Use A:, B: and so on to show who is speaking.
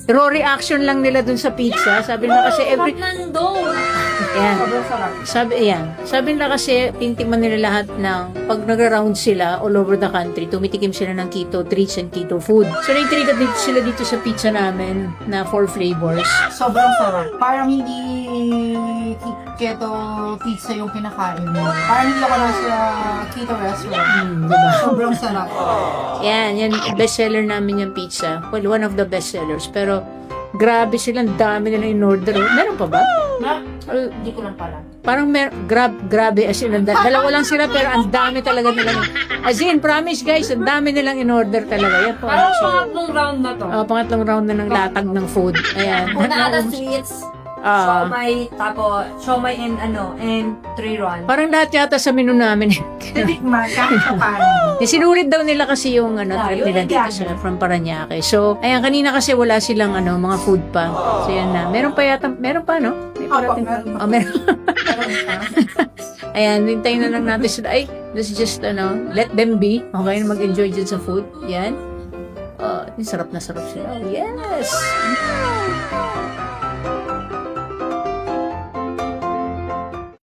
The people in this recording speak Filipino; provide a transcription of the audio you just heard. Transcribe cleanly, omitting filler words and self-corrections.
A: raw reaction lang nila dun sa pizza. Sabi nila kasi Ayan. Sabi nila kasi, tintikman nila lahat ng, pag nagra-round sila all over the country, tumitikim sila ng keto treats and keto food. So, naitrigat dito sila dito sa pizza namin na 4 flavors.
B: Sobrang sarap. Parang hindi keto pizza yung kinakain mo. Parang hindi ako nasa keto restaurant.
A: Diba?
B: Sobrang sarap.
A: Yan, bestseller namin yung pizza. Well, one of the bestsellers. Pero, grabe sila, ang dami nila in-order. Meron pa ba?
B: Hindi ko lang pala.
A: Parang grabe as in, dalawa lang sila pero ang dami talaga nilang, as in, promise guys, ang dami nilang in-order talaga. Yan po.
C: Parang pangatlong round na to.
A: Pangatlong round na ng latag ng food. Ayan.
C: Una ata sweets, siomay, tapos siomay and 3 rolls.
A: Parang lahat yata sa menu namin.
B: Titikman kahit pa paano.
A: Sinulit daw nila kasi yung trip nila dito sa from Paranaque. So, ayan, kanina kasi wala silang mga food pa. So, yan na. Meron pa, no? May parating pa.
B: meron.
A: Oh, meron. Ayan, hintayin na lang natin sila. Ay, let's just, let them be. Okay, mag-enjoy dyan sa food. Yan. Sarap na sarap sila. Yes!